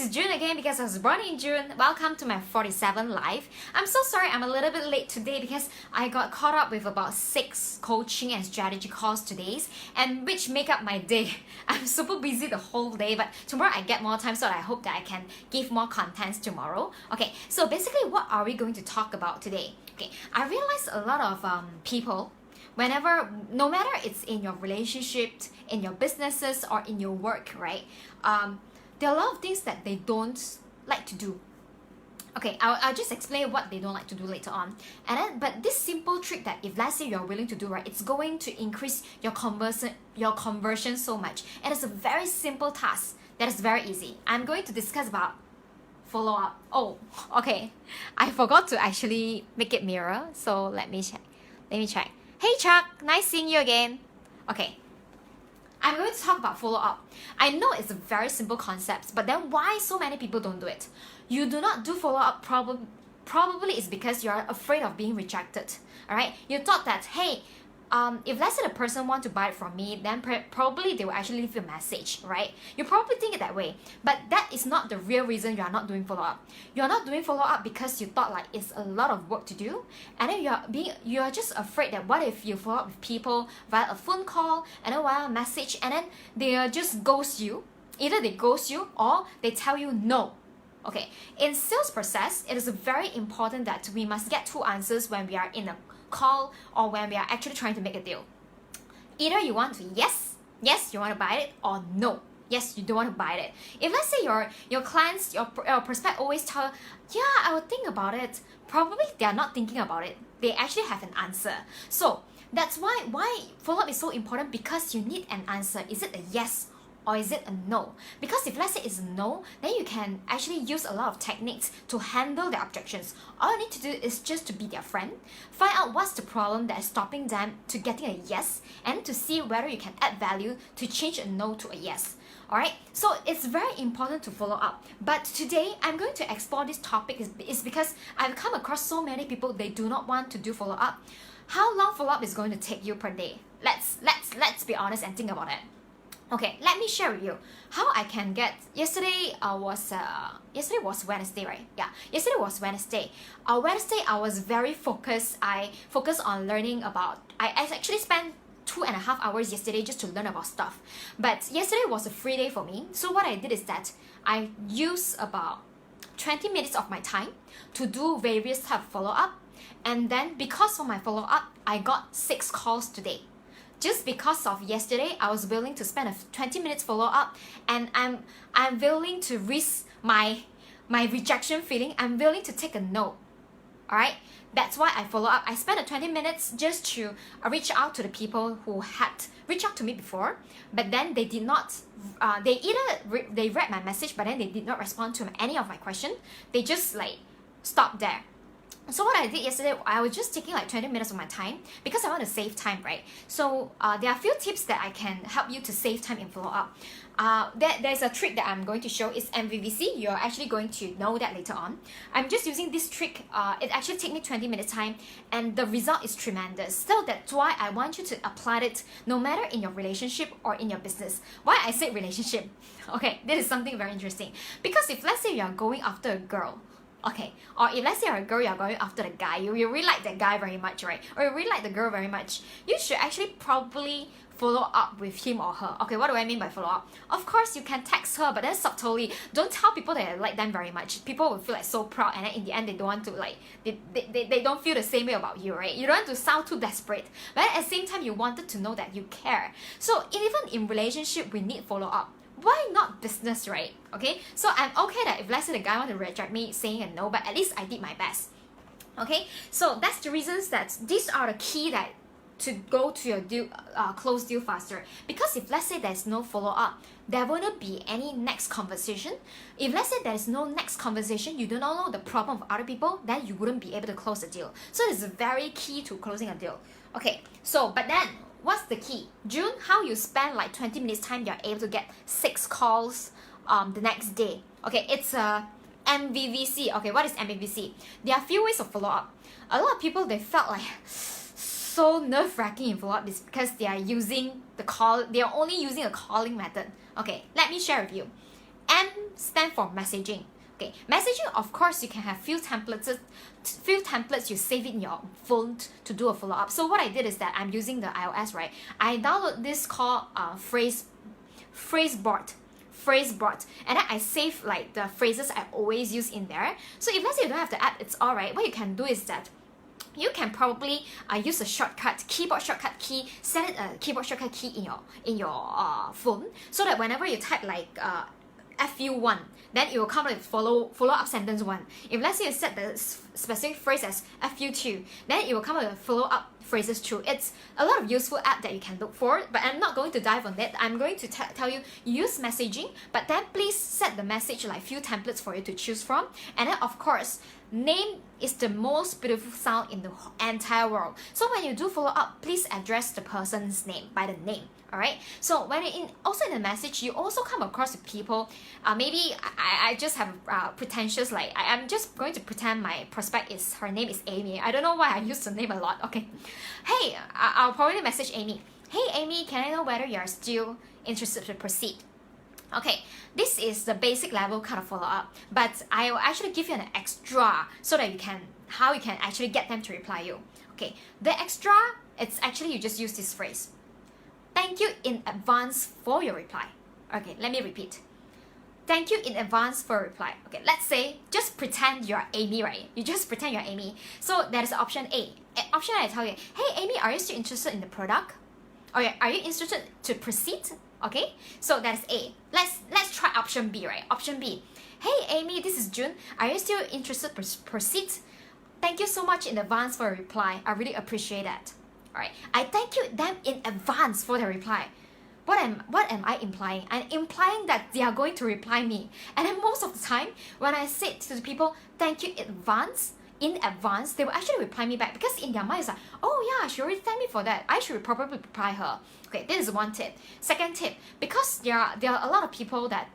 this is June again because I was born in June. Welcome to my 47 live. I'm so sorry I'm a little bit late today because I got caught up with about 6 coaching and strategy calls today, and which make up my day. I'm super busy the whole day, but tomorrow I get more time, so I hope that I can give more contents tomorrow. Okay, so basically what are we going to talk about today? Okay, I realize a lot of people, no matter it's in your relationship, in your businesses, or in your work, right? There are a lot of things that they don't like to do. Okay, I'll just explain what they don't like to do later on. But this simple trick that if let's say you're willing to do, right, it's going to increase your conversion so much. And it's a very simple task that is very easy. I'm going to discuss about follow up. Oh, okay. I forgot to actually make it mirror. So let me check. Hey Chuck, nice seeing you again. Okay. I'm going to talk about follow-up. I know it's a very simple concept, but then why so many people don't do it? You do not do follow-up probably is because you're afraid of being rejected. Alright? You thought that, hey, if let's say the person want to buy it from me, then probably they will actually leave you a message, right? You probably think it that way, but that is not the real reason you are not doing follow-up. You are not doing follow-up because you thought like it's a lot of work to do, and then you are just afraid that what if you follow up with people via a phone call and then via a message, and then they just ghost you. Either they ghost you or they tell you no. Okay, in sales process, it is very important that we must get 2 answers when we are in a call or when we are actually trying to make a deal. Either you want to yes, you want to buy it, or no, yes, you don't want to buy it. If let's say your clients, your prospect always tell, yeah, I will think about it, probably they are not thinking about it. They actually have an answer. So that's why follow-up is so important, because you need an answer. Is it a yes or is it a no? Because if let's say it's a no, then you can actually use a lot of techniques to handle their objections. All you need to do is just to be their friend, find out what's the problem that is stopping them to getting a yes, and to see whether you can add value to change a no to a yes. Alright, so it's very important to follow up. But today I'm going to explore this topic is because I've come across so many people, they do not want to do follow up. How long follow up is going to take you per day? Let's be honest and think about it. Okay, let me share with you how I can get. Yesterday was Wednesday, right? Yeah, yesterday was Wednesday. Wednesday I was very focused. I focused on learning about. I actually spent 2.5 hours yesterday just to learn about stuff. But yesterday was a free day for me. So what I did is that I used about 20 minutes of my time to do various type of follow up, and then because of my follow up, I got 6 calls today. Just because of yesterday, I was willing to spend a 20 minutes follow-up, and I'm willing to risk my rejection feeling. I'm willing to take a no. Alright? That's why I follow up. I spent 20 minutes just to reach out to the people who had reached out to me before, but then they did not, they read my message, but then they did not respond to any of my question. They just like stopped there. So what I did yesterday, I was just taking like 20 minutes of my time because I want to save time, right? So there are a few tips that I can help you to save time in follow-up. There's a trick that I'm going to show. It's MVVC. You're actually going to know that later on. I'm just using this trick. It actually takes me 20 minutes time, and the result is tremendous. So that's why I want you to apply it no matter in your relationship or in your business. Why I say relationship? Okay, this is something very interesting. Because if let's say you are going after a girl, okay, or if let's say you're a girl, you're going after the guy, you really like that guy very much, right? Or you really like the girl very much, you should actually probably follow up with him or her. Okay, what do I mean by follow up? Of course, you can text her, but then subtly. Don't tell people that you like them very much. People will feel like so proud, and then in the end, they don't want to like, they don't feel the same way about you, right? You don't want to sound too desperate, but at the same time, you wanted to know that you care. So even in relationship, we need follow up. Why not business, right? Okay, so I'm okay that if let's say the guy want to reject me saying a no, but at least I did my best. Okay, so that's the reasons that these are the key that to go to your deal, close deal faster. Because if let's say there's no follow up, there won't be any next conversation. If let's say there's no next conversation, you do not know the problem of other people, then you wouldn't be able to close the deal. So it's very key to closing a deal. Okay, so but then what's the key? June, how you spend like 20 minutes time, you're able to get 6 calls the next day. Okay, it's a MVVC. Okay, what is MVVC? There are a few ways of follow-up. A lot of people, they felt like so nerve-wracking in follow-up is because they are only using a calling method. Okay, let me share with you. M stand for messaging. Okay, messaging, of course, you can have few templates you save in your phone to do a follow-up. So what I did is that I'm using the iOS, right? I download this called phraseboard, and then I save like the phrases I always use in there. So if let's say you don't have the app, it's all right. What you can do is that you can probably use a keyboard shortcut key, set a keyboard shortcut key in your phone, so that whenever you type like FU1, then it will come with follow-up sentence 1. If let's say you set the specific phrase as FU2, then it will come with follow-up phrases 2. It's a lot of useful app that you can look for, but I'm not going to dive on it. I'm going to tell you use messaging, but then please set the message like few templates for you to choose from. And then of course, name is the most beautiful sound in the entire world. So when you do follow up, please address the person's name by the name. Alright, so when also in the message, you also come across with people. Maybe I just have pretentious, like I'm just going to pretend my prospect is, her name is Amy. I don't know why I use the name a lot. Okay, hey, I'll probably message Amy. Hey Amy, can I know whether you're still interested to proceed? Okay, this is the basic level kind of follow-up, but I will actually give you an extra so that you can actually get them to reply you. Okay, the extra, it's actually you just use this phrase. Thank you in advance for your reply. Okay, let me repeat. Thank you in advance for reply. Okay, let's say, just pretend you're Amy, right? You just pretend you're Amy. So that is option A. Option A, I tell you, hey Amy, are you still interested in the product? Or are you interested to proceed? Okay, so that's A. Let's try option B, right? Option B. Hey Amy, this is June. Are you still interested to proceed? Thank you so much in advance for a reply. I really appreciate that. Alright, I thank you them in advance for the reply. What am I implying? I'm implying that they are going to reply me. And then most of the time, when I say to the people, thank you in advance, they will actually reply me back, because in their mind it's like, oh yeah, she already thanked me for that. I should probably reply her. Okay, this is one tip. Second tip, because there are a lot of people that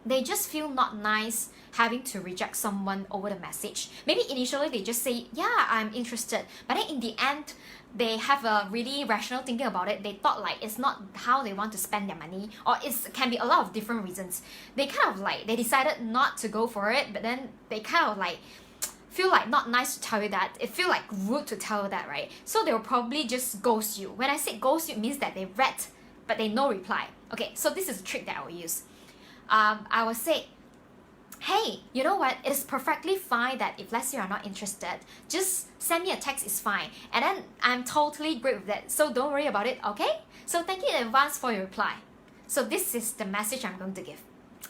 they just feel not nice having to reject someone over the message. Maybe initially they just say, yeah, I'm interested. But then in the end, they have a really rational thinking about it. They thought like it's not how they want to spend their money, or it can be a lot of different reasons. They kind of like, they decided not to go for it, but then they kind of like feel like not nice to tell you that. It feel like rude to tell you that, right? So they will probably just ghost you. When I say ghost you, it means that they read, but they no reply. Okay, so this is a trick that I will use. I will say, hey, you know what? It is perfectly fine that if let's say you're not interested, just send me a text, it's fine. And then I'm totally great with that. So don't worry about it, okay? So thank you in advance for your reply. So this is the message I'm going to give.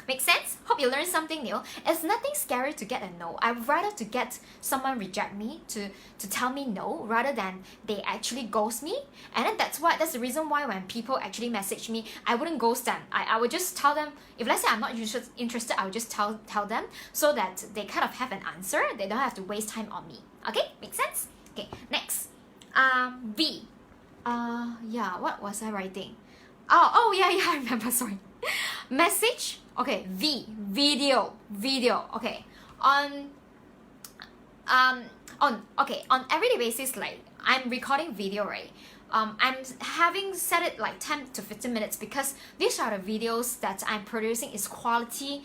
Make sense? Hope you learned something new. It's nothing scary to get a no. I'd rather to get someone reject me, to tell me no, rather than they actually ghost me. And then that's the reason why when people actually message me, I wouldn't ghost them. I would just tell them, if let's say I'm not interested, I would just tell them, so that they kind of have an answer. They don't have to waste time on me. Okay? Make sense? Okay, next. V. Yeah, what was I writing? Oh yeah, I remember, sorry. Message. Okay, video. Okay, on everyday basis, like I'm recording video, right? I'm having set it like 10 to 15 minutes, because these are the videos that I'm producing is quality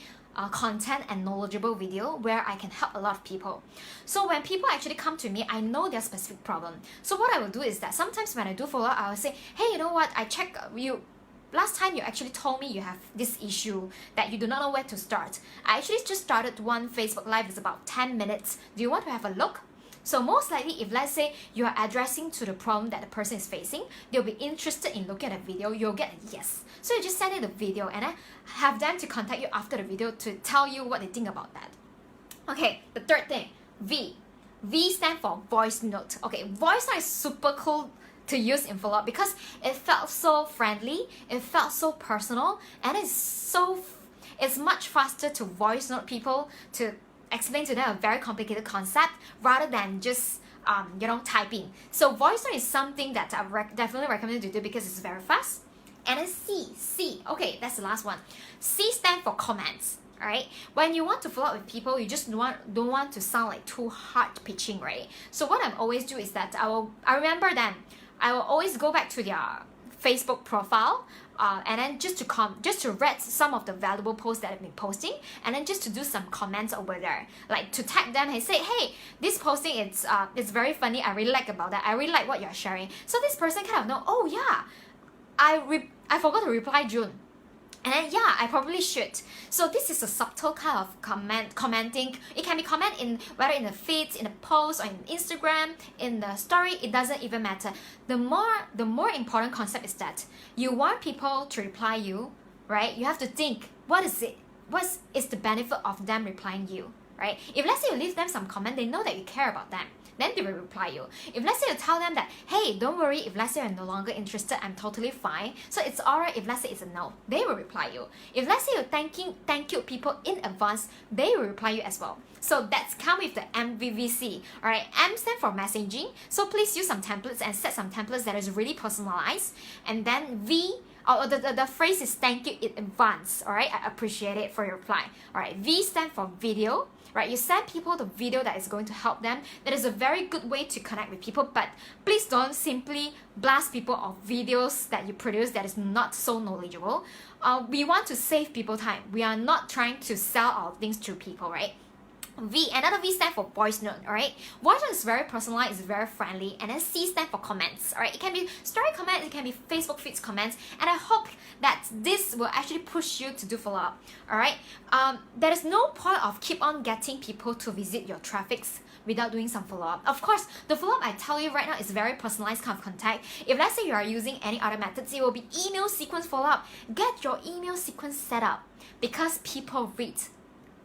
content and knowledgeable video where I can help a lot of people. So when people actually come to me, I know their specific problem. So what I will do is that sometimes when I do follow up, I will say, hey, you know what? I check you. Last time you actually told me you have this issue that you do not know where to start. I actually just started one Facebook Live. It's about 10 minutes. Do you want to have a look? So most likely, if let's say you are addressing to the problem that the person is facing, they'll be interested in looking at the video. You'll get a yes. So you just send in the video and then have them to contact you after the video to tell you what they think about that. Okay, the third thing, V. V stands for voice note. Okay, voice note is super cool to use in follow-up because it felt so friendly, it felt so personal, and it's much faster to voice note people, to explain to them a very complicated concept rather than just typing. So voice note is something that I definitely recommend you to do because it's very fast. And then C, okay, that's the last one. C stands for comments. Alright, when you want to follow up with people, you just don't want to sound like too hard pitching, right? So what I always do is that I remember them. I will always go back to their Facebook profile, and then just to read some of the valuable posts that I've been posting, and then just to do some comments over there, like to tag them and say, hey, this posting it's very funny, I really like about that, I really like what you're sharing. So this person kind of know, oh yeah, I forgot to reply June. And then yeah, I probably should. So this is a subtle kind of commenting. It can be comment in whether in the feeds, in the post, or in Instagram, in the story. It doesn't even matter. The more important concept is that you want people to reply you, right? You have to think, what is it? What is the benefit of them replying you, right? If let's say you leave them some comment, they know that you care about them. Then they will reply you. If let's say you tell them that, hey, don't worry, if let's say you're no longer interested, I'm totally fine. So it's alright if let's say it's a no, they will reply you. If let's say you're thank you people in advance, they will reply you as well. So that's come with the MVVC. Alright, M stands for messaging. So please use some templates and set some templates that is really personalized. And then V, the phrase is thank you in advance. Alright, I appreciate it for your reply. Alright, V stands for video. Right, you send people the video that is going to help them. That is a very good way to connect with people, but please don't simply blast people of videos that you produce that is not so knowledgeable. We want to save people time. We are not trying to sell our things to people, right? V, another V stands for voice note, alright? Voice note is very personalized, it's very friendly, and then C stands for comments, alright? It can be story comments, it can be Facebook feeds comments, and I hope that this will actually push you to do follow-up, alright? There is no point of keep on getting people to visit your traffics without doing some follow-up. Of course, the follow-up I tell you right now is very personalized kind of contact. If let's say you are using any other methods, it will be email sequence follow-up. Get your email sequence set up because people read.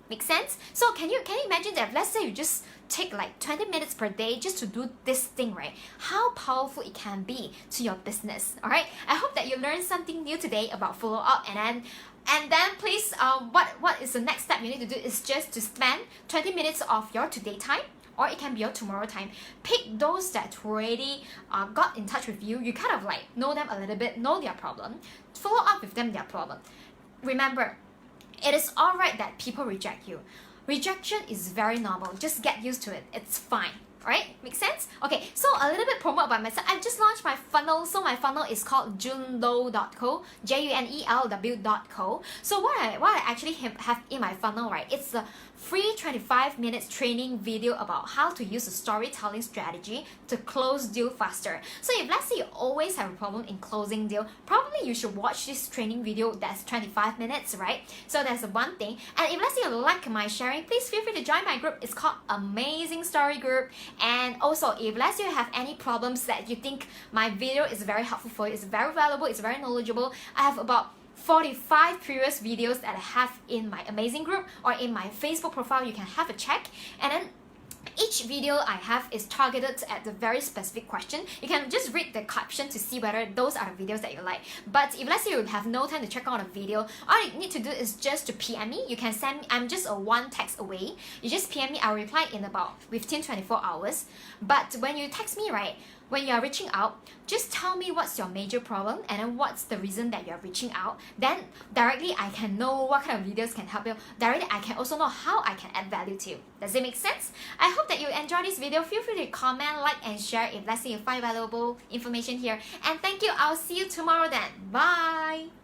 Make sense? So can you imagine that let's say you just take like 20 minutes per day just to do this thing, right? How powerful it can be to your business. Alright? I hope that you learned something new today about follow-up, and then please what is the next step you need to do is just to spend 20 minutes of your today time, or it can be your tomorrow time. Pick those that already got in touch with you. You kind of like know them a little bit, know their problem, follow up with them their problem. Remember, it is alright that people reject you. Rejection is very normal. Just get used to it. It's fine. Alright? Make sense? Okay, so a little bit promo about myself. I've just launched my funnel. So my funnel is called JuneLow.co. JUNELW.co. So what I actually have in my funnel, right? It's a free 25 minutes training video about how to use a storytelling strategy to close deal faster. So if let's say you always have a problem in closing deal, probably you should watch this training video that's 25 minutes, right? So that's the one thing. And if let's say you like my sharing, please feel free to join my group. It's called AMazingStory group. And also, if let's say you have any problems that you think my video is very helpful for you, it's very valuable, it's very knowledgeable, I have about 45 previous videos that I have in my Amazing group or in my Facebook profile. You can have a check, and then each video I have is targeted at the very specific question. You can just read the caption to see whether those are the videos that you like. But if let's say you have no time to check out a video, all you need to do is just to PM me. You can send me, I'm just a one text away. You just PM me, I'll reply in about within 24 hours. But when you text me, right, when you are reaching out, just tell me what's your major problem and then what's the reason that you're reaching out. Then directly I can know what kind of videos can help you. Directly I can also know how I can add value to you. Does it make sense? I hope that you enjoy this video. Feel free to comment, like, and share if let's say you find valuable information here. And thank you. I'll see you tomorrow then. Bye!